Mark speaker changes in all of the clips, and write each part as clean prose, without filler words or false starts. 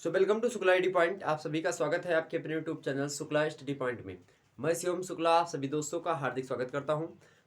Speaker 1: Welcome to Shukla study point. आप सभी का स्वागत है आपके अपने YouTube channel Shukla study point में। मैं शिवम शुक्ला आप सभी दोस्तों का हार्दिक स्वागत करता हूं।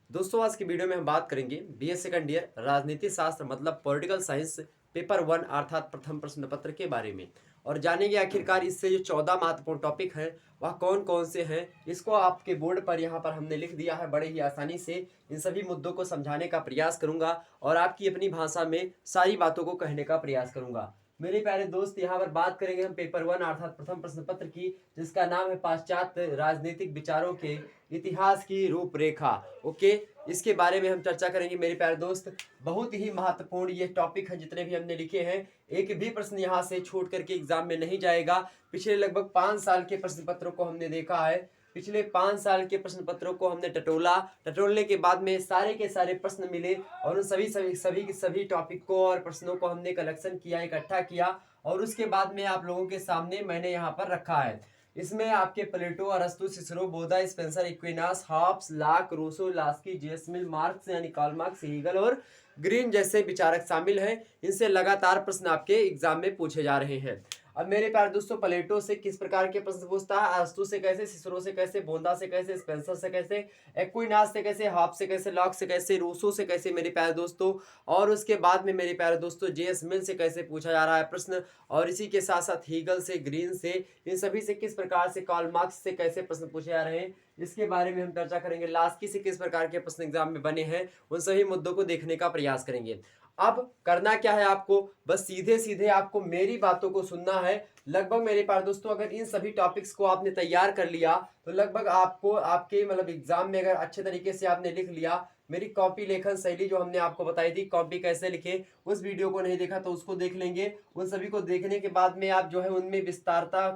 Speaker 1: दोस्तों, आज की वीडियो में हम बात करेंगे बीए सेकंड ईयर राजनीति शास्त्र मतलब पॉलिटिकल साइंस पेपर 1 अर्थात प्रथम प्रश्न पत्र के बारे में, और जानेंगे आखिरकार इससे जो 14 महत्वपूर्ण टॉपिक हैं वह कौन कौन से हैं। इसको आपके बोर्ड पर यहाँ पर हमने लिख दिया है बड़े ही आसानी से। इन सभी मुद्दों को समझाने का प्रयास करूंगा और आपकी अपनी भाषा में सारी बातों को कहने का प्रयास करूंगा। मेरे प्यारे दोस्त, यहाँ पर बात करेंगे हम पेपर 1 अर्थात प्रथम प्रश्न पत्र की, जिसका नाम है पाश्चात्य राजनीतिक विचारों के इतिहास की रूपरेखा। ओके, इसके बारे में हम चर्चा करेंगे मेरे प्यारे दोस्त। बहुत ही महत्वपूर्ण ये टॉपिक है, जितने भी हमने लिखे हैं एक भी प्रश्न यहाँ से छूट करके एग्जाम में नहीं जाएगा। पिछले लगभग 5 साल के प्रश्न पत्रों को हमने देखा है। पिछले 5 साल के प्रश्न पत्रों को हमने टटोलने के बाद में सारे के सारे प्रश्न मिले, और उन सभी टॉपिक को और प्रश्नों को हमने कलेक्शन किया, इकट्ठा किया, और उसके बाद में आप लोगों के सामने मैंने यहाँ पर रखा है। इसमें आपके प्लेटो, अरस्तु, सिसरो, बोधा, Spencer, Aquinas, Hobbes, Locke, Rousseau, Laski, James Mill, Marx यानी कार्ल मार्क्स, हीगल और ग्रीन जैसे विचारक शामिल हैं। इनसे लगातार प्रश्न आपके एग्जाम में पूछे जा रहे हैं। अब मेरे प्यारे दोस्तों, प्लेटो से किस प्रकार के प्रश्न पूछता है, अरस्तु से कैसे, सिसरो से कैसे, बोंदा से कैसे, स्पेंसर से कैसे, एक्विनास से कैसे, हॉब्स से कैसे, लॉक से कैसे, रूसो से कैसे मेरे प्यारे दोस्तों, और उसके बाद में मेरे प्यारे दोस्तों जेम्स मिल से कैसे पूछा जा रहा है प्रश्न, और इसी के साथ साथ हीगल से, ग्रीन से, इन सभी से किस प्रकार से, कार्ल मार्क्स से कैसे प्रश्न पूछे जा रहे हैं, इसके बारे में हम चर्चा करेंगे। लास्की से किस प्रकार के प्रश्न एग्जाम में बने हैं, उन सभी मुद्दों को देखने का प्रयास करेंगे। अब करना क्या है आपको, बस सीधे सीधे आपको मेरी बातों को सुनना है। लगभग मेरे प्यारे दोस्तों, अगर इन सभी टॉपिक्स को आपने तैयार कर लिया तो लगभग आपको आपके मतलब एग्जाम में अगर अच्छे तरीके से आपने लिख लिया, मेरी कॉपी लेखन शैली जो हमने आपको बताई थी, कॉपी कैसे लिखे, उस वीडियो को नहीं देखा तो उसको देख लेंगे। उन सभी को देखने के बाद में आप जो है उनमें विस्तारता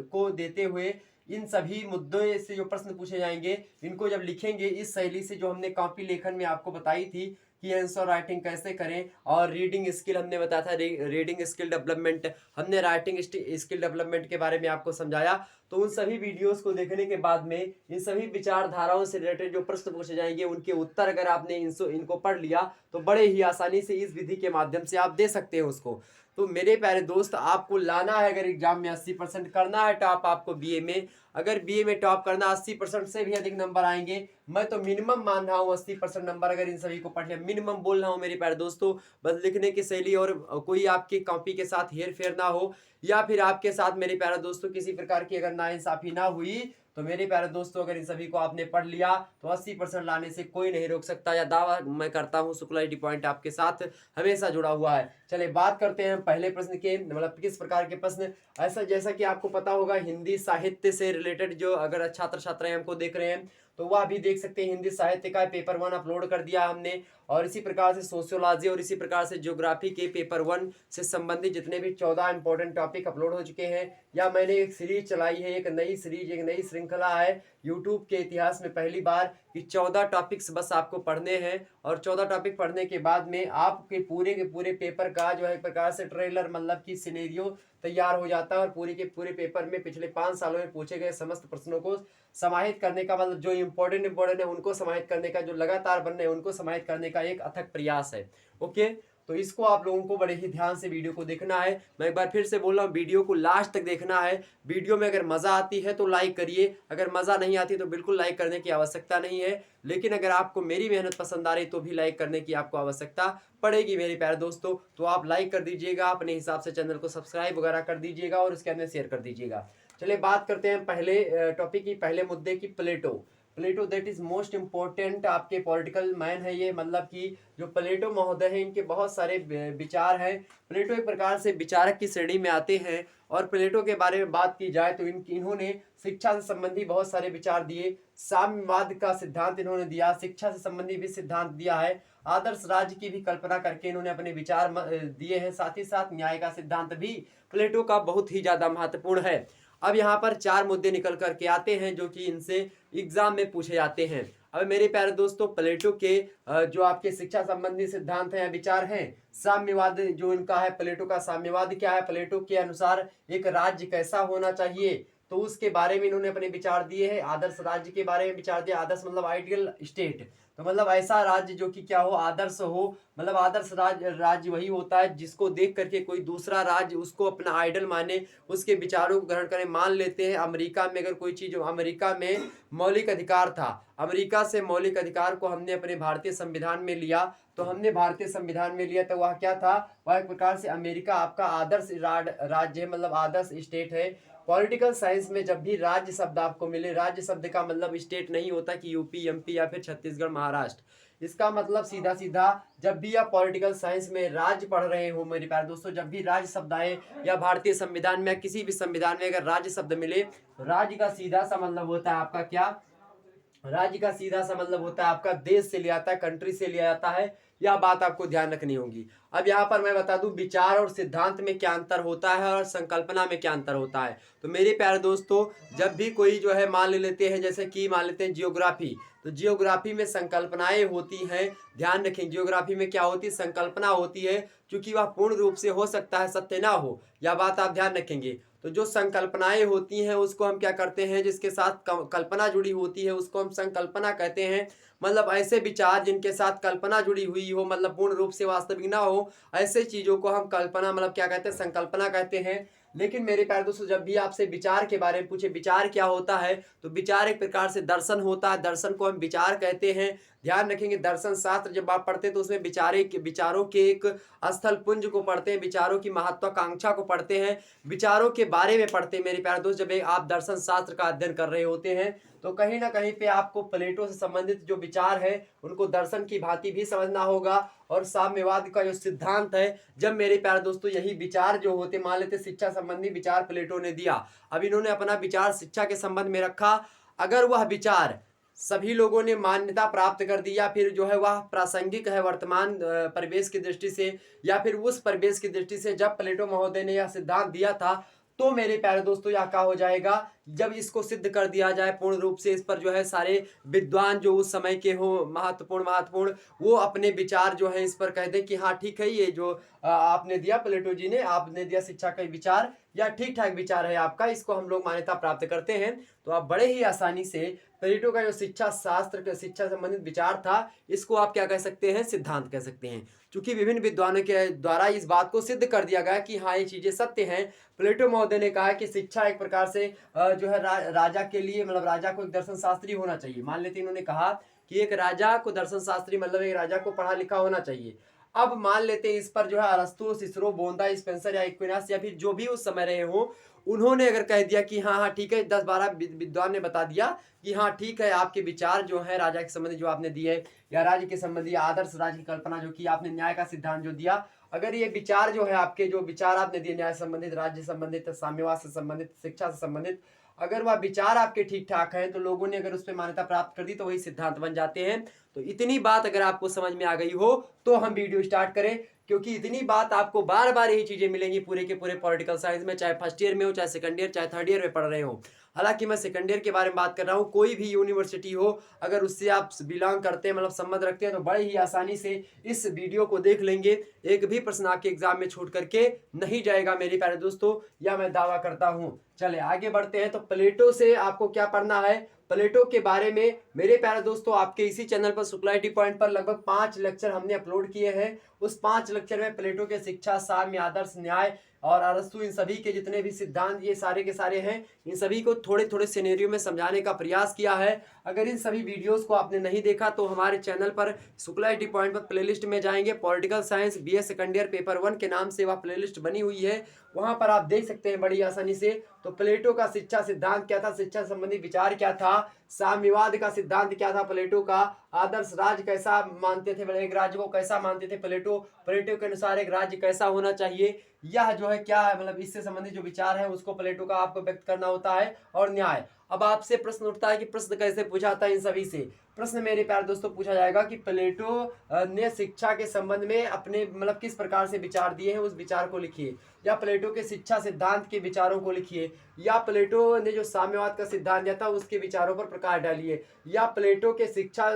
Speaker 1: को देते हुए इन सभी मुद्दों से जो प्रश्न पूछे जाएंगे इनको जब लिखेंगे इस शैली से, जो हमने कॉपी लेखन में आपको बताई थी कि आंसर राइटिंग कैसे करें, और रीडिंग स्किल हमने बताया था, रीडिंग स्किल डेवलपमेंट, हमने राइटिंग स्किल डेवलपमेंट के बारे में आपको समझाया। तो उन सभी वीडियोस को देखने के बाद में इन सभी विचारधाराओं से रिलेटेड जो प्रश्न पूछे जाएंगे उनके उत्तर अगर आपने इनको पढ़ लिया तो बड़े ही आसानी से इस विधि के माध्यम से आप दे सकते हैं उसको। तो मेरे प्यारे दोस्त, आपको लाना है अगर एग्जाम में 80% करना है टॉप आपको बीए में, अगर बीए में टॉप करना 80% से भी अधिक नंबर आएंगे, मैं तो मिनिमम मान रहा हूँ 80% नंबर अगर इन सभी को पढ़ लिया, मिनिमम बोल रहा हूँ मेरे प्यारे दोस्तों। बस लिखने की शैली और कोई आपकी कॉपी के साथ हेर फेर ना हो, या फिर आपके साथ मेरे प्यारे दोस्तों किसी प्रकार की अगर नाइंसाफी ना हुई, तो मेरे प्यारे दोस्तों अगर इन सभी को आपने पढ़ लिया तो 80% लाने से कोई नहीं रोक सकता, या दावा मैं करता हूँ शुक्ला स्टडी पॉइंट आपके साथ हमेशा जुड़ा हुआ है। चलिए बात करते हैं पहले प्रश्न के, मतलब किस प्रकार के प्रश्न। ऐसा जैसा कि आपको पता होगा, हिंदी साहित्य से रिलेटेड जो अगर छात्र छात्राएं हमको देख रहे हैं तो वह भी देख सकते हैं। हिंदी साहित्य का पेपर 1 अपलोड कर दिया हमने, और इसी प्रकार से सोशियोलॉजी और इसी प्रकार से ज्योग्राफी के पेपर 1 से संबंधित जितने भी 14 इंपॉर्टेंट टॉपिक अपलोड हो चुके हैं, या मैंने एक सीरीज चलाई है, एक नई सीरीज, एक नई श्रृंखला है यूट्यूब के इतिहास में पहली बार कि 14 टॉपिक्स बस आपको पढ़ने हैं, और 14 टॉपिक पढ़ने के बाद में आपके पूरे के पूरे पेपर का जो है एक प्रकार से ट्रेलर मतलब कि सिनेरियो तैयार हो जाता है, और पूरे के पूरे पेपर में पिछले 5 सालों में पूछे गए समस्त प्रश्नों को समाहित करने का, मतलब जो इंपॉर्टेंट है उनको समाहित करने का, जो लगातार बन रहे हैं उनको समाहित करने का एक अथक प्रयास है। ओके, तो इसको आप लोगों को बड़े ही ध्यान से वीडियो को देखना है। मैं एक बार फिर से बोल रहा हूँ, वीडियो को लास्ट तक देखना है। वीडियो में अगर मजा आती है तो लाइक करिए, अगर मजा नहीं आती तो बिल्कुल लाइक करने की आवश्यकता नहीं है, लेकिन अगर आपको मेरी मेहनत पसंद आ रही तो भी लाइक करने की आपको आवश्यकता पड़ेगी मेरे प्यारे दोस्तों। तो आप लाइक कर दीजिएगा, अपने हिसाब से चैनल को सब्सक्राइब वगैरह कर दीजिएगा, और उसके अंदर शेयर कर दीजिएगा। चलिए बात करते हैं पहले टॉपिक की, पहले मुद्दे की, प्लेटो। प्लेटो दैट इज मोस्ट इम्पोर्टेंट आपके पॉलिटिकल मैन है ये, मतलब कि जो प्लेटो महोदय हैं इनके बहुत सारे विचार हैं। प्लेटो एक प्रकार से विचारक की श्रेणी में आते हैं, और प्लेटो के बारे में बात की जाए तो इन्होंने शिक्षा से संबंधी बहुत सारे विचार दिए। साम्यवाद का सिद्धांत इन्होंने दिया, शिक्षा से संबंधी भी सिद्धांत दिया है, आदर्श राज्य की भी कल्पना करके इन्होंने अपने विचार दिए हैं। साथ ही साथ न्याय का सिद्धांत भी प्लेटो का बहुत ही ज्यादा महत्वपूर्ण है। अब यहाँ पर 4 मुद्दे निकल करके आते हैं जो कि इनसे एग्जाम में पूछे जाते हैं। अब मेरे प्यारे दोस्तों, प्लेटो के जो आपके शिक्षा संबंधी सिद्धांत हैं, विचार हैं, साम्यवाद जो इनका है, प्लेटो का साम्यवाद क्या है, प्लेटो के अनुसार एक राज्य कैसा होना चाहिए, तो उसके बारे में इन्होंने अपने विचार दिए हैं। आदर्श राज्य के बारे में विचार दिया। आदर्श मतलब आइडियल स्टेट, तो मतलब ऐसा राज्य जो कि क्या हो, आदर्श हो। मतलब आदर्श राज्य वही होता है जिसको देख करके कोई दूसरा राज्य उसको अपना आइडल माने, उसके विचारों को ग्रहण करें। मान लेते हैं अमेरिका में अगर कोई चीज, अमेरिका में मौलिक अधिकार था, अमेरिका से मौलिक अधिकार को हमने अपने भारतीय संविधान में लिया, तो हमने भारतीय संविधान में लिया तो वह क्या था, वह एक प्रकार से अमेरिका आपका आदर्श राज्य है, मतलब आदर्श स्टेट है। पॉलिटिकल साइंस में जब भी राज्य शब्द आपको मिले, राज्य शब्द का मतलब स्टेट नहीं होता कि यूपी एमपी या फिर छत्तीसगढ़ महाराष्ट्र। इसका मतलब सीधा सीधा जब भी आप पॉलिटिकल साइंस में राज्य पढ़ रहे हो मेरे प्यारे दोस्तों, जब भी राज्य शब्द आए या भारतीय संविधान में या किसी भी संविधान में अगर राज्य शब्द मिले, राज्य का सीधा सा मतलब होता है आपका क्या, राज्य का सीधा सा मतलब होता है आपका देश से लिया जाता है, कंट्री से लिया जाता है। यह बात आपको ध्यान रखनी होगी। अब यहाँ पर मैं बता दूं विचार और सिद्धांत में क्या अंतर होता है और संकल्पना में क्या अंतर होता है। तो मेरे प्यारे दोस्तों, जब भी कोई जो है मान लेते हैं, जैसे कि मान लेते हैं जियोग्राफी, तो जियोग्राफी में संकल्पनाएं होती हैं। ध्यान रखें, जियोग्राफी में क्या होती है, संकल्पना होती है, क्योंकि वह पूर्ण रूप से हो सकता है सत्य ना हो, यह बात आप ध्यान रखेंगे। तो जो संकल्पनाएं होती हैं उसको हम क्या करते हैं, जिसके साथ कल्पना जुड़ी होती है उसको हम संकल्पना कहते हैं। मतलब ऐसे विचार जिनके साथ कल्पना जुड़ी हुई हो, मतलब पूर्ण रूप से वास्तविक ना हो, ऐसे चीजों को हम कल्पना मतलब क्या कहते हैं, संकल्पना कहते हैं। लेकिन मेरे प्यारे दोस्तों, जब भी आपसे विचार के बारे में पूछे विचार क्या होता है, तो विचार एक प्रकार से दर्शन होता है, दर्शन को हम विचार कहते हैं। ध्यान रखेंगे, दर्शन शास्त्र जब आप पढ़ते हैं तो उसमें विचारों के एक स्थल पुंज को पढ़ते हैं, विचारों की महत्वाकांक्षा को पढ़ते हैं, विचारों के बारे में पढ़ते हैं। मेरे प्यारे दोस्त, जब आप दर्शन शास्त्र का अध्ययन कर रहे होते हैं तो कहीं ना कहीं पे आपको प्लेटो से संबंधित जो विचार है उनको दर्शन की भांति भी समझना होगा। और साम्यवाद का जो सिद्धांत है, जब मेरे प्यारे दोस्तों यही विचार जो होते, मान लेते शिक्षा संबंधी विचार प्लेटो ने दिया, अब इन्होंने अपना विचार शिक्षा के संबंध में रखा, अगर वह विचार सभी लोगों ने मान्यता प्राप्त कर दी या फिर जो है वह प्रासंगिक है वर्तमान परिवेश की दृष्टि से, या फिर उस परिवेश की दृष्टि से जब प्लेटो महोदय ने यह सिद्धांत दिया था, तो मेरे प्यारे दोस्तों यह क्या हो जाएगा, जब इसको सिद्ध कर दिया जाए पूर्ण रूप से, इस पर जो है सारे विद्वान जो उस समय के हो महत्वपूर्ण वो अपने विचार जो है इस पर कह दें कि हाँ ठीक है, ये जो आपने दिया प्लेटो जी ने, आपने दिया शिक्षा का विचार, या ठीक ठाक विचार है आपका, इसको हम लोग मान्यता प्राप्त करते हैं। तो आप बड़े ही आसानी से प्लेटो का जो शिक्षा शास्त्र का शिक्षा संबंधित विचार था, इसको आप क्या कह सकते हैं, सिद्धांत कह सकते हैं। क्योंकि विभिन्न विद्वानों के द्वारा इस बात को सिद्ध कर दिया गया कि हाँ ये चीजें सत्य हैं। प्लेटो महोदय ने कहा कि शिक्षा एक प्रकार से जो है राजा के लिए, मतलब राजा को एक दर्शन शास्त्री होना चाहिए। मान लेते इन्होंने कहा कि एक राजा को दर्शन शास्त्री मतलब एक राजा को पढ़ा लिखा होना चाहिए। अब मान लेते इस पर जो है अरस्तु, सिसरो, बोंदा, स्पेंसर या एक्विनास या फिर जो भी उस समय रहे हो, उन्होंने अगर कह दिया कि हाँ हाँ ठीक है, 10-12 विद्वान ने बता दिया कि हाँ ठीक है, आपके विचार जो है राजा के संबंधी जो आपने दिए, या राज्य के संबंधी आदर्श राज्य की कल्पना जो की आपने, न्याय का सिद्धांत जो दिया, अगर ये विचार जो है आपके जो विचार आपने दिए न्याय संबंधित, राज्य संबंधित, साम्यवाद से संबंधित, शिक्षा से संबंधित, अगर वह विचार आपके ठीक ठाक हैं तो लोगों ने अगर उस पर मान्यता प्राप्त कर दी तो वही सिद्धांत बन जाते हैं। तो इतनी बात अगर आपको समझ में आ गई हो तो हम वीडियो स्टार्ट करें, क्योंकि इतनी बात आपको बार बार यही चीजें मिलेंगी पूरे के पूरे पॉलिटिकल साइंस में, चाहे फर्स्ट ईयर में हो, चाहे सेकंड ईयर, चाहे थर्ड ईयर में पढ़ रहे हो। हालांकि मैं सेकंड ईयर के बारे में बात कर रहा हूँ, कोई भी यूनिवर्सिटी हो अगर उससे आप बिलोंग करते हैं, मतलब संबंध रखते हैं, तो बड़े ही आसानी से इस वीडियो को देख लेंगे, एक भी प्रश्न आपके एग्जाम में छूट करके नहीं जाएगा मेरे प्यारे दोस्तों, यह मैं दावा करता हूँ। चले आगे बढ़ते हैं। तो प्लेटो से आपको क्या पढ़ना है, प्लेटो के बारे में मेरे प्यारे दोस्तों आपके इसी चैनल पर शुक्ला IT पॉइंट पर लगभग 5 लेक्चर हमने अपलोड किए हैं। उस 5 लेक्चर में प्लेटो के शिक्षा, साम्य, आदर्श, न्याय और अरस्तु, इन सभी के जितने भी सिद्धांत ये सारे के सारे हैं, इन सभी को थोड़े थोड़े सिनेरियो में समझाने का प्रयास किया है। अगर इन सभी वीडियोस को आपने नहीं देखा तो हमारे चैनल पर शुक्ला IT पॉइंट पर प्लेलिस्ट में जाएंगे, political science BA second year paper 1 के नाम से वह प्लेलिस्ट बनी हुई है, वहां पर आप देख सकते हैं बड़ी आसानी से। तो प्लेटो का शिक्षा सिद्धांत क्या था, शिक्षा संबंधी विचार क्या था, साम्यवाद का सिद्धांत क्या था प्लेटो का, आदर्श राज्य कैसा मानते थे, एक राज्य को कैसा मानते थे प्लेटो, प्लेटो के अनुसार एक राज्य कैसा होना चाहिए, यह जो है क्या है, मतलब इससे संबंधित जो विचार है उसको प्लेटो का आपको व्यक्त करना होता है। और न्याय, अब आपसे प्रश्न उठता है कि प्रश्न कैसे पूछा था, इन सभी से प्रश्न मेरे प्यारे दोस्तों पूछा जाएगा कि प्लेटो ने शिक्षा के संबंध में अपने मतलब किस प्रकार से विचार दिए हैं, उस विचार को लिखिए, या प्लेटो के शिक्षा सिद्धांत के विचारों को लिखिए, या प्लेटो ने जो साम्यवाद का सिद्धांत दिया था उसके विचारों पर प्रकाश डालिए, या प्लेटो के शिक्षा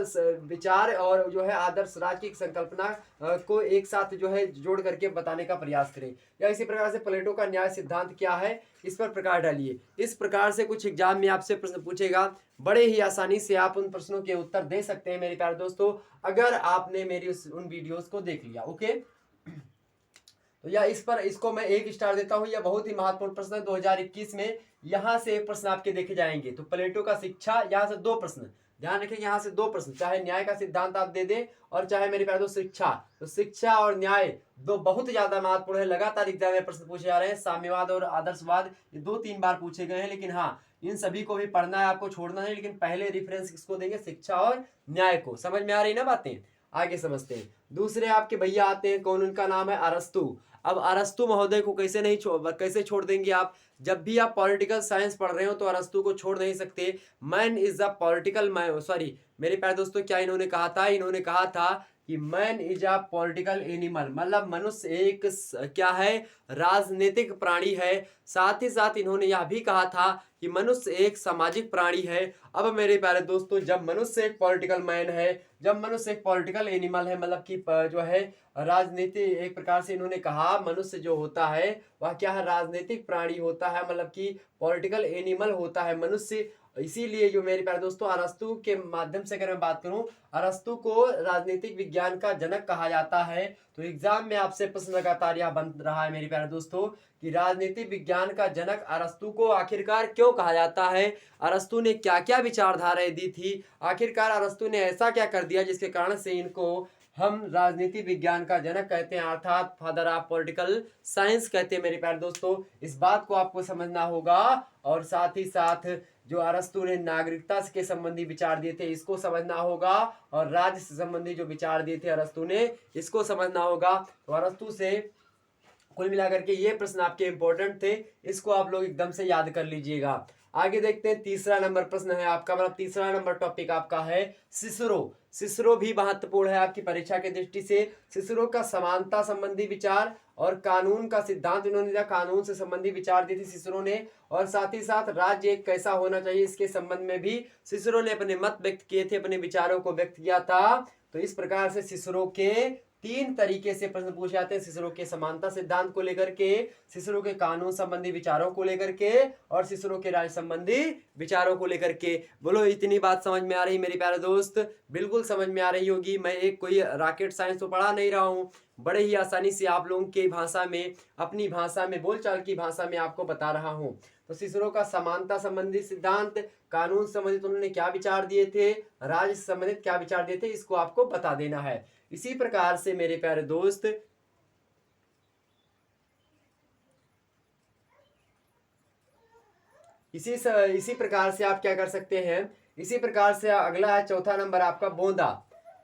Speaker 1: विचार और जो है आदर्श राज्य की संकल्पना को एक साथ जो है जोड़ करके बताने का प्रयास करें। या इसी प्रकार से प्लेटो का न्याय सिद्धांत क्या है, इस पर प्रकाश डालिए। इस प्रकार से कुछ एग्जाम में आपसे प्रश्न पूछेगा, बड़े ही आसानी से आप उन प्रश्नों के उत्तर दे सकते हैं मेरे प्यारे दोस्तों, अगर आपने मेरी उन वीडियोस को देख लिया। ओके, तो या इसको मैं 1 स्टार देता हूं। यह बहुत ही महत्वपूर्ण प्रश्न है 2021 में। यहां से एक प्रश्न आपके देखे जाएंगे। तो प्लेटो का शिक्षा, यहां से 2 प्रश्न, ध्यान रखें, यहां से 2 प्रश्न, चाहे न्याय का सिद्धांत आप दे दें और चाहे मेरे प्यारे दोस्त शिक्षा। तो शिक्षा और न्याय दो बहुत ज्यादा महत्वपूर्ण है। लगातार एग्जाम में प्रश्न पूछे जा रहे हैं। साम्यवाद और आदर्शवाद ये 2-3 बार पूछे गए हैं, लेकिन हाँ, इन सभी को भी पढ़ना है, आपको छोड़ना नहीं। लेकिन पहले रेफरेंस किसको देंगे, शिक्षा और न्याय को। समझ में आ रही ना बातें, आगे समझते हैं। दूसरे आपके भैया आते हैं, कौन, उनका नाम है अरस्तु। अब अरस्तु महोदय को कैसे छोड़ देंगे आप, जब भी आप पॉलिटिकल साइंस पढ़ रहे हो तो अरस्तु को छोड़ नहीं सकते। Man is a political, sorry मेरे प्यारे दोस्तों, क्या इन्होंने कहा था, इन्होंने कहा था कि man is a political animal, मतलब मनुष्य एक क्या है, राजनीतिक प्राणी है। साथ ही साथ इन्होंने यह भी कहा था कि मनुष्य एक सामाजिक प्राणी है। अब मेरे प्यारे दोस्तों, जब मनुष्य एक पॉलिटिकल मैन है, जब मनुष्य एक पॉलिटिकल एनिमल है, मतलब कि जो है राजनीति, एक प्रकार से इन्होंने कहा मनुष्य जो होता है वह क्या है, राजनीतिक प्राणी होता है, मतलब कि पॉलिटिकल एनिमल होता है मनुष्य। इसीलिए जो मेरे प्यारे दोस्तों, अरस्तु के माध्यम से अगर मैं बात करूं, अरस्तु को राजनीतिक विज्ञान का जनक कहा जाता है। तो एग्जाम में आपसे प्रश्न लगातार यह बन रहा है मेरे प्यारे दोस्तों कि राजनीतिक विज्ञान का जनक अरस्तु को आखिरकार क्यों कहा जाता है, अरस्तु ने क्या क्या विचारधाराएं दी थी, आखिरकार अरस्तु ने ऐसा क्या कर दिया जिसके कारण से इनको हम राजनीति विज्ञान का जनक कहते हैं, अर्थात फादर ऑफ पॉलिटिकल साइंस कहते हैं मेरे प्यारे दोस्तों। इस बात को आपको समझना होगा। और साथ ही साथ जो अरस्तु ने नागरिकता के संबंधी विचार दिए थे, इसको समझना होगा। और राज्य से संबंधी जो विचार दिए थे अरस्तु ने, इसको समझना होगा। तो अरस्तु से कुल मिलाकर के ये प्रश्न आपके इंपॉर्टेंट थे, इसको आप लोग एकदम से याद कर लीजिएगा। आगे देखते हैं, तीसरा नंबर प्रश्न है आपका, मतलब तीसरा नंबर टॉपिक आपका है सिसरो। सिसरो भी महत्वपूर्ण है आपकी परीक्षा की दृष्टि से। सिसरो का समानता संबंधी विचार और कानून का सिद्धांत इन्होंने दिया, कानून से संबंधी विचार दी थी सिसरो ने। और साथ ही साथ राज्य एक कैसा होना चाहिए, इसके संबंध में भी सिसरो ने अपने मत व्यक्त किए थे, अपने विचारों को व्यक्त किया था। तो इस प्रकार से सिसरो के 3 तरीके से प्रश्न पूछे जाते हैं, सिसरो के समानता सिद्धांत को लेकर के, सिसरो के कानून संबंधी विचारों को लेकर के, और सिसरो के राज्य संबंधी विचारों को लेकर के। बोलो, इतनी बात समझ में आ रही मेरे प्यारे दोस्त? बिल्कुल समझ में आ रही होगी। मैं एक कोई रॉकेट साइंस तो पढ़ा नहीं रहा हूँ, बड़े ही आसानी से आप लोगों की भाषा में, अपनी भाषा में, बोलचाल की भाषा में आपको बता रहा हूँ। तो सिसरो का समानता संबंधी सिद्धांत, कानून संबंधित उन्होंने क्या विचार दिए थे, राज्य संबंधित क्या विचार दिए थे, इसको आपको बता देना है। इसी प्रकार से मेरे प्यारे दोस्त, इसी प्रकार से आप क्या कर सकते हैं, इसी प्रकार से अगला है चौथा नंबर आपका बोधा।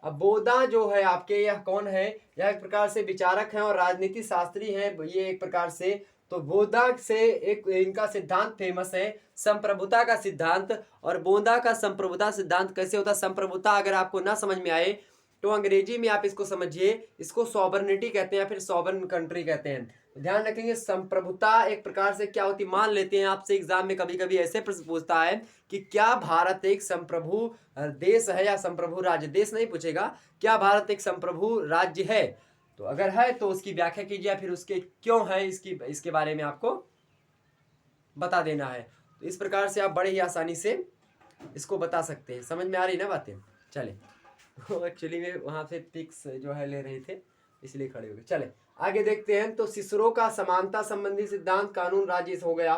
Speaker 1: अब बोधा जो है आपके, यह कौन है, यह एक प्रकार से विचारक हैं और राजनीति शास्त्री हैं ये एक प्रकार से। तो बोधा से एक इनका सिद्धांत फेमस है, संप्रभुता का सिद्धांत। और बोधा का संप्रभुता सिद्धांत कैसे होता है, संप्रभुता अगर आपको ना समझ में आए तो अंग्रेजी में आप इसको समझिए, इसको सॉवरनिटी कहते हैं या फिर सॉवरन कंट्री कहते हैं। ध्यान रखेंगे, संप्रभुता एक प्रकार से क्या होती, मान लेते हैं आपसे एग्जाम में कभी कभी ऐसे प्रश्न पूछता है कि क्या भारत एक संप्रभु देश है या संप्रभु राज्य, देश नहीं पूछेगा, क्या भारत एक संप्रभु राज्य है। तो अगर है तो उसकी व्याख्या कीजिए, फिर उसके क्यों है, इसके बारे में आपको बता देना है। तो इस प्रकार से आप बड़े ही आसानी से इसको बता सकते हैं। समझ में आ रही ना बातें? चले, एक्चुअली में वहां से पिक्स जो है ले रहे थे, इसलिए खड़े हो गए। चले आगे देखते हैं। तो सिसरो का समानता संबंधी सिद्धांत, कानून, राज्य हो गया।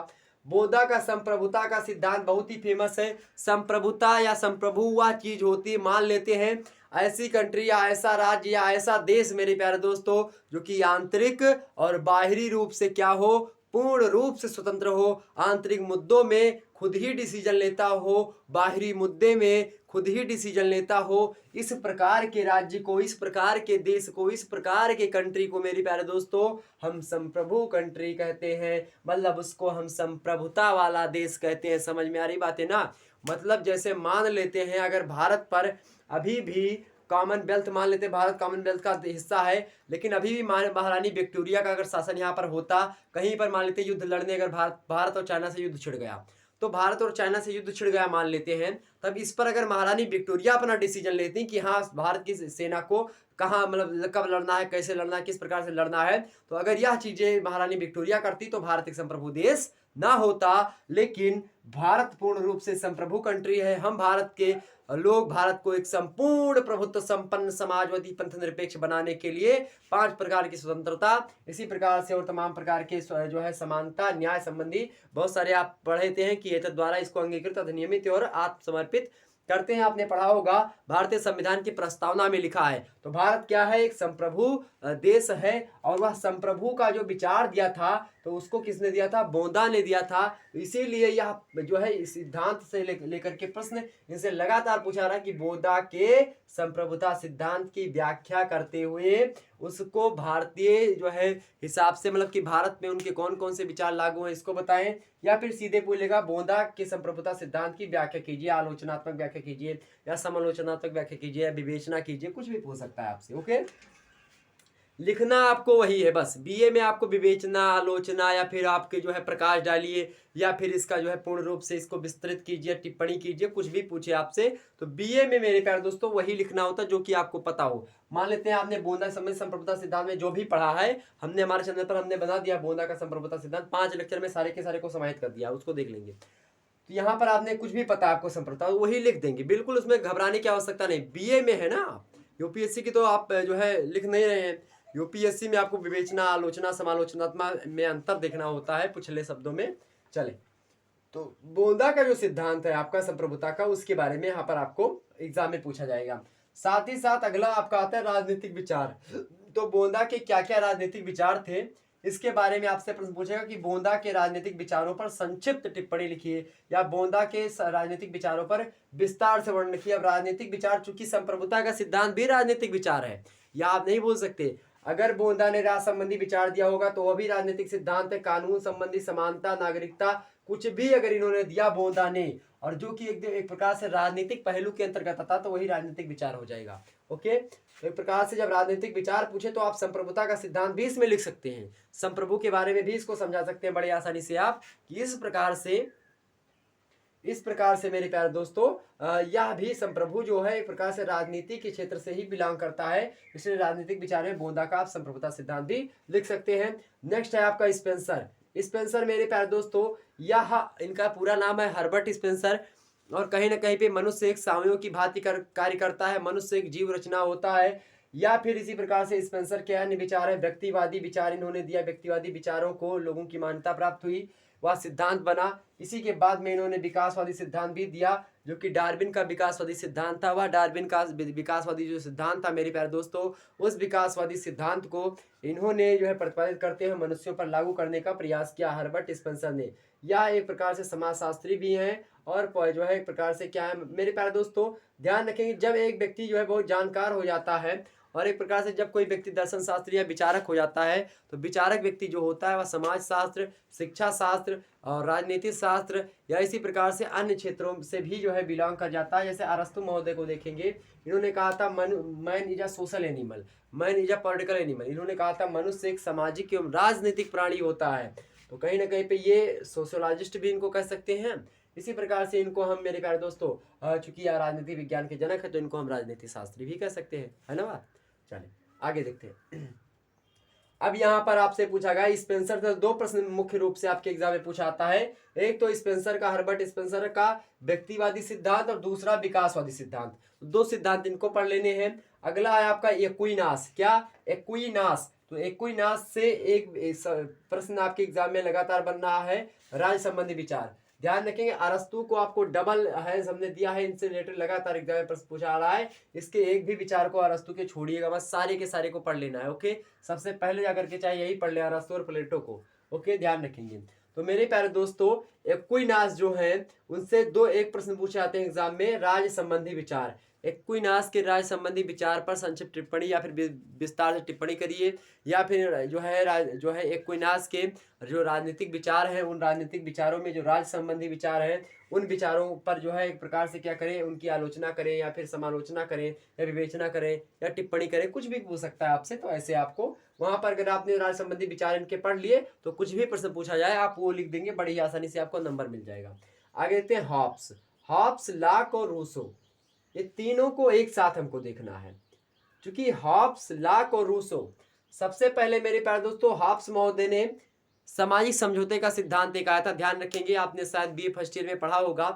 Speaker 1: बोधा का संप्रभुता का सिद्धांत बहुत ही फेमस है। संप्रभुता या संप्रभु वह चीज होती है, मान लेते हैं ऐसी कंट्री या ऐसा राज्य या ऐसा देश मेरे प्यारे दोस्तों, जो कि आंतरिक और बाहरी रूप से क्या हो, पूर्ण रूप से स्वतंत्र हो, आंतरिक मुद्दों में खुद ही डिसीजन लेता हो, बाहरी मुद्दे में खुद ही डिसीजन लेता हो। इस प्रकार के राज्य को, इस प्रकार के देश को, इस प्रकार के कंट्री को मेरे प्यारे दोस्तों हम संप्रभु कंट्री कहते हैं, मतलब उसको हम संप्रभुता वाला देश कहते हैं। समझ में आ रही बात है ना? मतलब जैसे मान लेते हैं अगर भारत पर अभी भी कॉमनवेल्थ, मान लेते हैं भारत कॉमनवेल्थ का हिस्सा है, लेकिन अभी भी महारानी विक्टोरिया का अगर शासन यहाँ पर होता, कहीं पर मान लेते युद्ध लड़ने, अगर भारत और चाइना से युद्ध छिड़ गया, तो भारत और चाइना से युद्ध छिड़ गया मान लेते हैं, तब इस पर अगर महारानी विक्टोरिया अपना डिसीजन लेती कि हाँ भारत की सेना को कहाँ मतलब कब लड़ना है, कैसे लड़ना है, किस प्रकार से लड़ना है, तो अगर यह चीजें महारानी विक्टोरिया करती तो भारत एक संप्रभु देश ना होता। लेकिन भारत पूर्ण रूप से संप्रभु कंट्री है। हम भारत के लोग भारत को एक संपूर्ण प्रभुत्व संपन्न समाजवादी पंथ निरपेक्ष बनाने के लिए 5 प्रकार की स्वतंत्रता, इसी प्रकार से और तमाम प्रकार के जो है समानता, न्याय संबंधी बहुत सारे आप पढ़ते हैं कि एतद् द्वारा इसको अंगीकृत, अधिनियमित और आत्मसमर्पित करते हैं। आपने पढ़ा होगा भारतीय संविधान की प्रस्तावना में लिखा है। तो भारत क्या है, एक संप्रभु देश है। और वह संप्रभु का जो विचार दिया था तो उसको किसने दिया था, बोंदा ने दिया था। इसीलिए यह जो है इस सिद्धांत से लेकर के प्रश्न इनसे लगातार पूछा रहा कि बोंदा के संप्रभुता सिद्धांत की व्याख्या करते हुए उसको भारतीय जो है हिसाब से मतलब कि भारत में उनके कौन कौन से विचार लागू हैं इसको बताएं, या फिर सीधे पूछेगा बोंदा के संप्रभुता सिद्धांत की व्याख्या कीजिए, आलोचनात्मक व्याख्या कीजिए या समालोचनात्मक व्याख्या कीजिए या विवेचना कीजिए, कुछ भी पूछ सकता है आपसे। ओके, लिखना आपको वही है बस। बीए में आपको विवेचना, आलोचना या फिर आपके जो है प्रकाश डालिए या फिर इसका जो है पूर्ण रूप से इसको विस्तृत कीजिए, टिप्पणी कीजिए, कुछ भी पूछे आपसे तो बीए में मेरे प्यारे दोस्तों वही लिखना होता है जो कि आपको पता हो। मान लेते हैं आपने बोंदा संबंधी संप्रभुता सिद्धांत में जो भी पढ़ा है, हमने हमारे चैनल पर हमने बना दिया बोंदा का संप्रभुता सिद्धांत, 5 लेक्चर में सारे के सारे को समाहित कर दिया, उसको देख लेंगे। तो यहाँ पर आपने कुछ भी पता आपको संप्रभुता वही लिख देंगे, बिल्कुल उसमें घबराने की आवश्यकता नहीं। बीए में है ना, यूपीएससी की तो आप जो है लिख नहीं रहे हैं। यूपीएससी में आपको विवेचना, आलोचना, समालोचनात्मक में अंतर देखना होता है पिछले शब्दों में। चले, तो बोंदा का जो सिद्धांत है आपका संप्रभुता का, उसके बारे में यहाँ पर आपको एग्जाम में पूछा जाएगा। साथ ही साथ अगला आपका आता है राजनीतिक विचार। तो बोंदा के क्या क्या राजनीतिक विचार थे इसके बारे में आपसे प्रश्न पूछेगा कि बोंदा के राजनीतिक विचारों पर संक्षिप्त टिप्पणी लिखिए या बोंदा के राजनीतिक विचारों पर विस्तार से वर्णन लिखिए। अब राजनीतिक विचार, चूंकि संप्रभुता का सिद्धांत भी राजनीतिक विचार है, या आप नहीं बोल सकते। अगर बोंदा ने राज संबंधी विचार दिया होगा तो वह भी राजनीतिक सिद्धांत है। कानून संबंधी, समानता, नागरिकता, कुछ भी अगर इन्होंने दिया बोंदा ने और जो कि एक प्रकार से राजनीतिक पहलू के अंतर्गत आता तो वही राजनीतिक विचार हो जाएगा। ओके, तो एक प्रकार से जब राजनीतिक विचार पूछे तो आप संप्रभुता का सिद्धांत भी इसमें लिख सकते हैं, संप्रभु के बारे में भी इसको समझा सकते हैं बड़े आसानी से आप कि इस प्रकार से मेरे प्यारे दोस्तों यह भी संप्रभु जो है एक प्रकार से राजनीति के क्षेत्र से ही बिलोंग करता है, इसलिए राजनीतिक विचार में बोंदा का आप संप्रभुता सिद्धांत भी लिख सकते हैं। नेक्स्ट है आपका स्पेंसर। स्पेंसर मेरे प्यारे दोस्तों, यह इनका पूरा नाम है हर्बर्ट स्पेंसर, और कहीं ना कहीं पे मनुष्य एक सामयों की भांति कार्य करता है, मनुष्य एक जीव रचना होता है। या फिर इसी प्रकार से स्पेंसर के अन्य विचार है, व्यक्तिवादी विचार इन्होंने दिया, व्यक्तिवादी विचारों को लोगों की मान्यता प्राप्त हुई, वह सिद्धांत बना। इसी के बाद में इन्होंने विकासवादी सिद्धांत भी दिया जो कि डार्विन का विकासवादी सिद्धांत था। वह डार्विन का विकासवादी जो सिद्धांत था मेरे प्यारे दोस्तों, उस विकासवादी सिद्धांत को इन्होंने जो है प्रतिपादित करते हुए मनुष्यों पर लागू करने का प्रयास किया हर्बर्ट स्पेंसर ने। यह एक प्रकार से समाजशास्त्री भी हैं और जो है एक प्रकार से क्या है मेरे प्यारे दोस्तों, ध्यान रखेंगे जब एक व्यक्ति जो है बहुत जानकार हो जाता है और एक प्रकार से जब कोई व्यक्ति दर्शन शास्त्री या विचारक हो जाता है तो विचारक व्यक्ति जो होता है वह समाज शास्त्र, शिक्षा शास्त्र और राजनीतिक शास्त्र या इसी प्रकार से अन्य क्षेत्रों से भी जो है बिलोंग कर जाता है। जैसे अरस्तु महोदय को देखेंगे, इन्होंने कहा था man is a social animal, man is a political animal. इन्होंने कहा था मनुष्य एक सामाजिक एवं राजनीतिक प्राणी होता है। तो कहीं ना कहीं पे ये सोशियोलॉजिस्ट भी इनको कह सकते हैं। इसी प्रकार से इनको हम मेरे प्यारे दोस्तों चूंकि यह राजनीति विज्ञान के जनक है तो इनको हम राजनीति शास्त्री भी कह सकते हैं, है ना बात। चलिए आगे देखते हैं। अब यहाँ पर आपसे पूछा गया स्पेंसर से 2 प्रश्न मुख्य रूप से आपके एग्जाम में पूछा आता है। एक तो स्पेंसर का, हर्बर्ट स्पेंसर का व्यक्तिवादी सिद्धांत और दूसरा विकासवादी सिद्धांत। 2 सिद्धांत इनको पढ़ लेने हैं। अगला है आपका एक्विनास। क्या? एक्विनास। तो एक्विनास से एक प्रश्न आपके एग्जाम में लगातार बन रहा है, राज संबंधी विचार। ध्यान रखेंगे अरस्तु को आपको डबल है हमने दिया है, इनसे रिलेटेड लगातार एग्जाम में प्रश्न पूछा आ रहा है। इसके एक भी विचार को अरस्तु के छोड़िएगा, बस सारे के सारे को पढ़ लेना है। ओके, सबसे पहले जाकर के चाहे यही पढ़ ले अरस्तु और प्लेटो को। ओके, ध्यान रखेंगे। तो मेरे प्यारे दोस्तों एक्विनास जो है उनसे 2 एक प्रश्न पूछे आते हैं एग्जाम में, राज संबंधी विचार। एक्विनास के राज संबंधी विचार पर संक्षिप्त टिप्पणी या फिर विस्तार से टिप्पणी करिए, या फिर जो है एक्विनास के जो राजनीतिक विचार हैं उन राजनीतिक विचारों में जो राज संबंधी विचार हैं उन विचारों पर जो है एक प्रकार से क्या करें, उनकी आलोचना करें या फिर समालोचना करें या विवेचना करें या टिप्पणी करें, कुछ भी पूछ सकता है आपसे। तो ऐसे आपको वहां पर अगर आपने राज संबंधी विचार इनके पढ़ लिए तो कुछ भी प्रश्न पूछा जाए आप वो लिख देंगे, बड़ी आसानी से आपको नंबर मिल जाएगा। आगे देखते हैं हॉब्स। हॉब्स, लॉक और रूसो, ये तीनों को एक साथ हमको देखना है। क्योंकि हॉब्स, लॉक और रूसो, सबसे पहले मेरे प्यारे दोस्तों हॉब्स महोदय ने सामाजिक समझौते का सिद्धांत एक आया था। ध्यान रखेंगे, आपने शायद बीए फर्स्ट ईयर में पढ़ा होगा।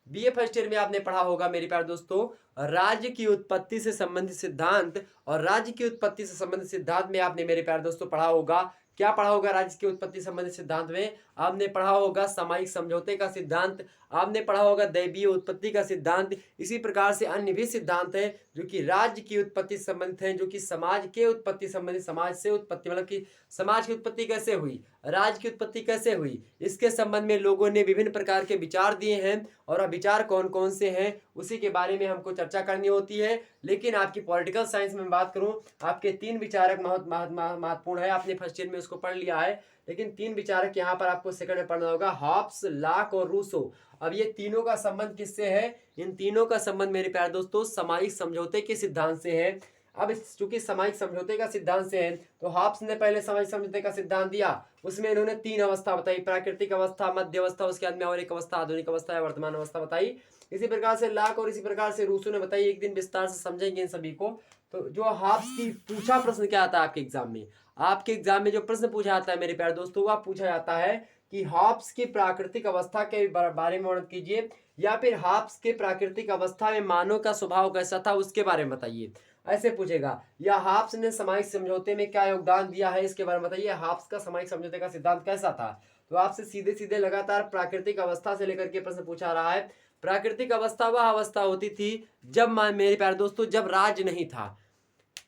Speaker 1: बीए फर्स्ट ईयर में आपने पढ़ा होगा मेरे प्यारे दोस्तों, राज्य की उत्पत्ति से संबंधित सिद्धांत। और राज्य की उत्पत्ति से संबंधित सिद्धांत में आपने मेरे प्यारे दोस्तों पढ़ा होगा, क्या पढ़ा होगा राज्य की उत्पत्ति संबंधित सिद्धांत में? आपने पढ़ा होगा सामाजिक समझौते का सिद्धांत, आपने पढ़ा होगा दैवीय उत्पत्ति का सिद्धांत। इसी प्रकार से अन्य भी सिद्धांत है जो कि राज्य की उत्पत्ति से संबंधित है, जो कि समाज के उत्पत्ति संबंधित, समाज से उत्पत्ति मतलब कि समाज की उत्पत्ति कैसे हुई, राज्य की उत्पत्ति कैसे हुई, इसके संबंध में लोगों ने विभिन्न प्रकार के विचार दिए हैं। और विचार कौन कौन से हैं उसी के बारे में हमको चर्चा करनी होती है। लेकिन आपकी पॉलिटिकल साइंस में बात करूं, आपके तीन विचारक महत्वपूर्ण है। आपने फर्स्ट ईयर में उसको पढ़ लिया है, लेकिन तीन विचारक यहाँ पर आपको सेकंड में पढ़ना होगा, हॉब्स, लॉक और रूसो। अब ये तीनों का संबंध किससे है? इन तीनों का संबंध मेरे प्यारे दोस्तों सामाजिक समझौते के सिद्धांत से है। अब चूंकि सामाजिक समझौते का सिद्धांत से है, तो हॉब्स ने पहले सामाजिक समझौते का सिद्धांत दिया। उसमें इन्होंने तीन अवस्था बताई, प्राकृतिक अवस्था, मध्य अवस्था, उसके बाद में और एक अवस्था आधुनिक अवस्था या वर्तमान अवस्था बताई। इसी प्रकार से लॉक और इसी प्रकार से रूसो ने बताई। एक दिन विस्तार से समझेंगे इन सभी को। तो जो हॉब्स की पूछा प्रश्न क्या आता है आपके एग्जाम में, आपके एग्जाम में जो प्रश्न पूछा जाता है मेरे प्यारे दोस्तों, वह पूछा जाता है कि हॉब्स की प्राकृतिक अवस्था के बारे में वर्णन कीजिए, या फिर हॉब्स के प्राकृतिक अवस्था में मानव का स्वभाव कैसा था उसके बारे में बताइए, ऐसे पूछेगा। या हॉब्स ने सामाजिक समझौते में क्या योगदान दिया है इसके बारे में बताइए, हॉब्स का सामाजिक समझौते का सिद्धांत कैसा था। तो आपसे सीधे सीधे लगातार प्राकृतिक अवस्था से लेकर के प्रश्न पूछा रहा है। प्राकृतिक अवस्था वह अवस्था होती थी जब मेरे प्यारे दोस्तों जब राज्य नहीं था,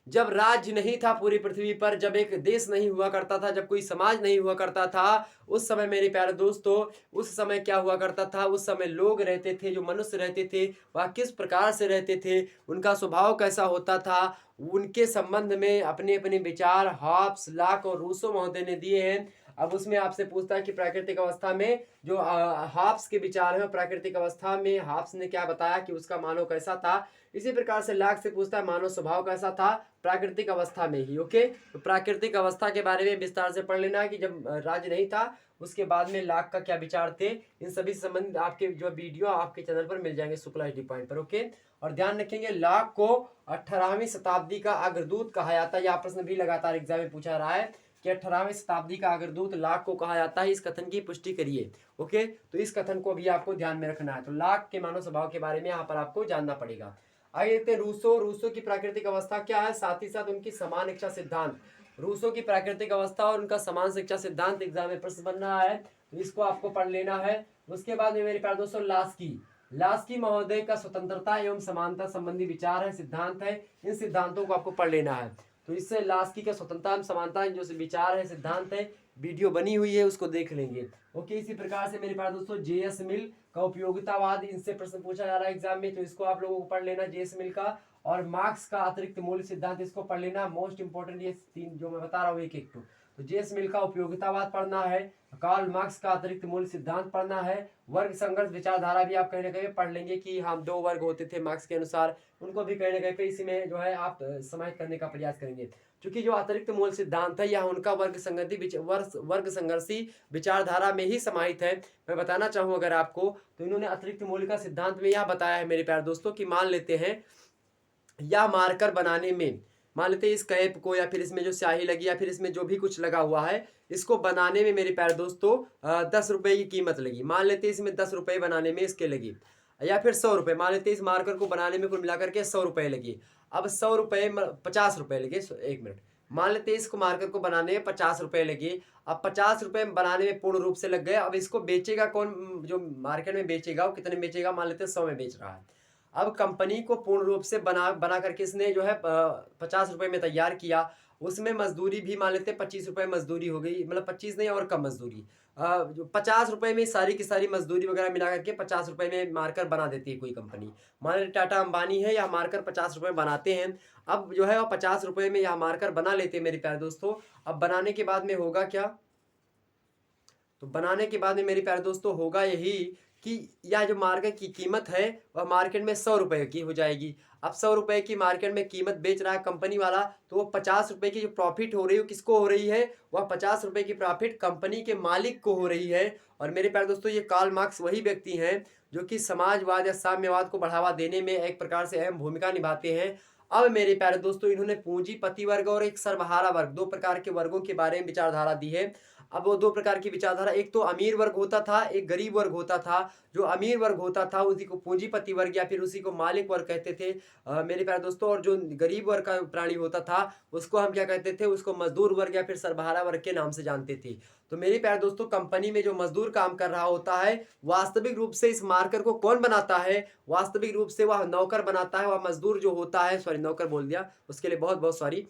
Speaker 1: जब राज्य नहीं था पूरी पृथ्वी पर, जब एक देश नहीं हुआ करता था, जब कोई समाज नहीं हुआ करता था, उस समय मेरे प्यारे दोस्तों, उस समय क्या हुआ करता था, उस समय लोग रहते थे, जो मनुष्य रहते थे वह किस प्रकार से रहते थे, उनका स्वभाव कैसा होता था, उनके संबंध में अपने अपने विचार हॉब्स, लॉक और रूसो महोदय ने दिए हैं। अब उसमें आपसे पूछता है कि प्राकृतिक अवस्था में जो हॉब्स के विचार हैं, प्राकृतिक अवस्था में हॉब्स ने क्या बताया कि उसका मानव कैसा था। इसी प्रकार से लॉक से पूछता है मानव स्वभाव कैसा था प्राकृतिक अवस्था में ही। ओके, तो प्राकृतिक अवस्था के बारे में विस्तार से पढ़ लेना है कि जब राज्य नहीं था, उसके बाद में लॉक का क्या विचार थे। इन सभी संबंधित आपके जो वीडियो आपके चैनल पर मिल जाएंगे शुक्ला एचडी पॉइंट पर। ओके, और ध्यान रखेंगे लॉक को 18वीं शताब्दी का अग्रदूत कहा जाता है। यह प्रश्न भी लगातार एग्जाम में पूछा रहा है कि 18वीं शताब्दी का अग्रदूत लॉक को कहा जाता है। इस कथन की पुष्टि करिए। ओके, तो इस कथन को भी आपको ध्यान में रखना है। तो लॉक के मानव स्वभाव के बारे में यहाँ पर आपको जानना पड़ेगा। आगे देखते हैं रूसो। रूसो की प्राकृतिक अवस्था क्या है, साथ ही साथ उनकी समान इच्छा सिद्धांत। रूसो की प्राकृतिक अवस्था और उनका समान शिक्षा सिद्धांत एग्जाम में प्रश्न बन रहा है, तो इसको आपको पढ़ लेना है। उसके बाद में मेरे प्यारे दोस्तों लास्की महोदय का स्वतंत्रता एवं समानता संबंधी विचार है, सिद्धांत है। इन सिद्धांतों को आपको पढ़ लेना है। तो इससे लास्की का स्वतंत्रता एवं समानता जो विचार है, सिद्धांत है, वीडियो बनी हुई है, उसको देख लेंगे। ओके, इसी प्रकार से मेरे पास दोस्तों जेएस मिल का उपयोगितावाद, इनसे प्रश्न पूछा जा रहा है एग्जाम में, तो इसको आप लोगों को पढ़ लेना जेएस मिल का। और मार्क्स का अतिरिक्त मूल्य सिद्धांत, इसको पढ़ लेना। मोस्ट इंपोर्टेंट ये तीन जो मैं बता रहा हूँ एक एक तो जेएस मिल का उपयोगितावाद पढ़ना है, कार्ल मार्क्स का अतिरिक्त मूल्य सिद्धांत पढ़ना है। वर्ग संघर्ष विचारधारा भी आप कहीं ना कहीं पढ़ लेंगे कि हम दो वर्ग होते थे मार्क्स के अनुसार, उनको भी कहीं ना कहीं इसी में जो है आप समाहित करने का प्रयास करेंगे। क्योंकि जो अतिरिक्त मूल सिद्धांत है यह उनका वर्ग संघर्षी विचारधारा में ही समाहित है। मैं बताना चाहूँ अगर आपको, तो इन्होंने अतिरिक्त मूल का सिद्धांत में यह बताया है मेरे प्यारे दोस्तों कि मान लेते हैं या मार्कर बनाने में, मान लेते हैं इस कैप को या फिर इसमें जो स्याही लगी या फिर इसमें जो भी कुछ लगा हुआ है, इसको बनाने में मेरे प्यारे दोस्तों 10 रुपए की कीमत लगी। मान लेते हैं इसमें 10 रुपए बनाने में इसके लगी, या फिर 100 रुपए, मान लेते हैं इस मार्कर को बनाने में कुल मिलाकर के 100 रुपए लगी। अब 100 रुपए 50 रुपए लगे, एक मिनट, मान लेते हैं इसको मार्कर को बनाने में 50 रुपए लगे। अब 50 रुपए बनाने में पूर्ण रूप से लग गए। अब इसको बेचेगा कौन, जो मार्केट में बेचेगा वो कितने बेचेगा, मान लेते हैं 100 में बेच रहा है। अब कंपनी को पूर्ण रूप से बना करके इसने जो है 50 रुपए में तैयार किया। उसमें मजदूरी भी मान लेते हैं 25 रुपए मजदूरी हो गई, मतलब 25 नहीं और कम मजदूरी, जो 50 रुपए में सारी की सारी मजदूरी वगैरह मिला करके 50 रुपए में मार्कर बना देती है कोई कंपनी। मान लीजिए टाटा अंबानी है, यह मार्कर 50 रुपए बनाते हैं। अब जो है वो 50 रुपए में यह मार्कर बना लेते हैं मेरे प्यारे दोस्तों। अब बनाने के बाद में होगा क्या, तो बनाने के बाद में मेरे प्यारे दोस्तों होगा यही कि यह जो मार्कर की कीमत है वह मार्केट में 100 रुपए की हो जाएगी। अब 100 रुपए की मार्केट में कीमत बेच रहा है कंपनी वाला, तो वो 50 रुपए की जो प्रॉफिट हो रही है किसको हो रही है, वह 50 रुपए की प्रॉफिट कंपनी के मालिक को हो रही है। और मेरे प्यारे दोस्तों ये कार्ल मार्क्स वही व्यक्ति हैं जो कि समाजवाद या साम्यवाद को बढ़ावा देने में एक प्रकार से अहम भूमिका निभाते हैं। अब मेरे प्यारे दोस्तों, इन्होंने पूंजीपति वर्ग और एक सर्वहारा वर्ग, दो प्रकार के वर्गों के बारे में विचारधारा दी है। अब वो दो प्रकार की विचारधारा, एक तो अमीर वर्ग होता था, एक गरीब वर्ग होता था। जो अमीर वर्ग होता था उसी को पूंजीपति वर्ग या फिर उसी को मालिक वर्ग कहते थे मेरे प्यारे दोस्तों। और जो गरीब वर्ग का प्राणी होता था उसको हम क्या कहते थे, उसको मजदूर वर्ग या फिर सर्वहारा वर्ग के नाम से जानते थे। तो मेरे प्यारे दोस्तों, कंपनी में जो मजदूर काम कर रहा होता है, वास्तविक रूप से इस मार्कर को कौन बनाता है? वास्तविक रूप से वह नौकर बनाता है। वह मजदूर जो होता है, सॉरी नौकर बोल दिया, उसके लिए बहुत बहुत सॉरी।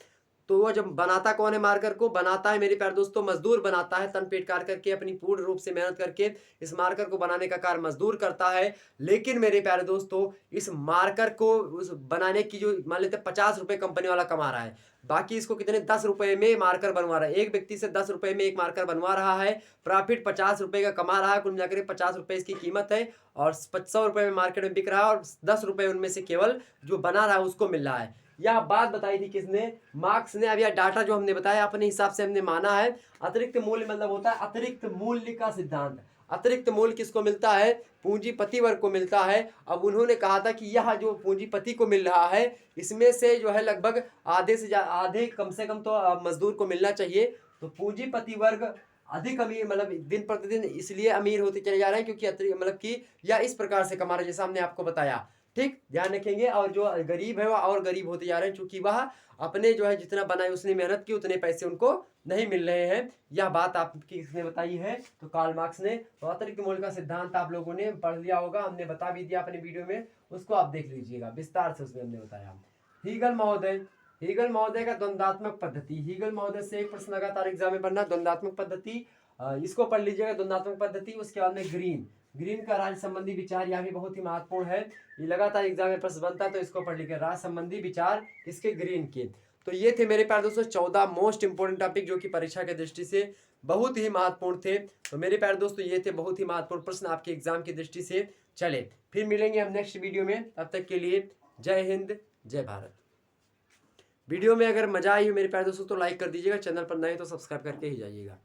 Speaker 1: तो वो जब बनाता कौन है, मार्कर को बनाता है मेरे प्यारे दोस्तों मजदूर बनाता है। तन पेट काट करके अपनी पूर्ण रूप से मेहनत करके इस मार्कर को बनाने का कार्य मजदूर करता है। लेकिन मेरे प्यारे दोस्तों, इस मार्कर को उस बनाने की जो मान लेते 50 रुपए कंपनी वाला कमा रहा है, बाकी इसको कितने 10 रुपए में मार्कर बनवा रहा है। एक व्यक्ति से 10 रुपए में एक मार्कर बनवा रहा है, प्रॉफिट 50 रुपए का कमा रहा है। कुल मिलाकर 50 रुपए इसकी कीमत है और 100 रुपए में मार्केट में बिक रहा है और 10 रुपए उनमें से केवल जो बना रहा है उसको मिल रहा है। यह बात बताई थी किसने? मार्क्स ने। अब यह डाटा जो हमने बताया अपने हिसाब से हमने माना है। अतिरिक्त मूल्य मतलब होता है अतिरिक्त मूल्य का सिद्धांत। अतिरिक्त मूल्य किसको मिलता है? पूंजीपति वर्ग को मिलता है। अब उन्होंने कहा था कि यह जो पूंजीपति को मिल रहा है इसमें से जो है लगभग आधे से आधे कम से कम तो मजदूर को मिलना चाहिए। तो पूंजीपति वर्ग अधिक अमीर मतलब दिन प्रतिदिन इसलिए अमीर होते चले जा रहे हैं क्योंकि अतिरिक्त मतलब कि या इस प्रकार से कमा रहे जैसा हमने आपको बताया। ठीक, ध्यान रखेंगे। और जो गरीब है वह और गरीब होते जा रहे हैं क्योंकि वह अपने जो है जितना बनाए उसने मेहनत की उतने पैसे उनको नहीं मिल रहे हैं। यह बात आपकी किसने बताई है? तो कार्ल मार्क्स ने। तो अतिरिक्त मूल्य का सिद्धांत आप लोगों ने पढ़ लिया होगा, हमने बता भी दिया अपने वीडियो में, उसको आप देख लीजिएगा विस्तार से, उसमें हमने बताया। हीगल महोदय का द्वंद्वात्मक पद्धति। हीगल महोदय से एक प्रश्न लगातार एग्जाम में बनना, द्वंद्वात्मक पद्धति, इसको पढ़ लीजिएगा द्वंद्वात्मक पद्धति। उसके बाद में ग्रीन का राज्य संबंधी विचार, यह भी बहुत ही महत्वपूर्ण है, ये लगातार एग्जाम में प्रश्न बनता है तो इसको पढ़ लीजिएगा। राज्य संबंधी विचार किसके? ग्रीन के। तो ये थे मेरे प्यारे दोस्तों 14 मोस्ट इंपोर्टेंट टॉपिक जो कि परीक्षा की दृष्टि से बहुत ही महत्वपूर्ण थे। तो मेरे प्यारे दोस्तों ये थे बहुत ही महत्वपूर्ण प्रश्न आपके एग्जाम की दृष्टि से। चले फिर मिलेंगे हम नेक्स्ट वीडियो में, तब तक के लिए जय हिंद जय भारत। वीडियो में अगर मजा आई हो मेरे प्यारे दोस्तों तो लाइक कर दीजिएगा, चैनल पर नए तो सब्सक्राइब करके ही जाइएगा।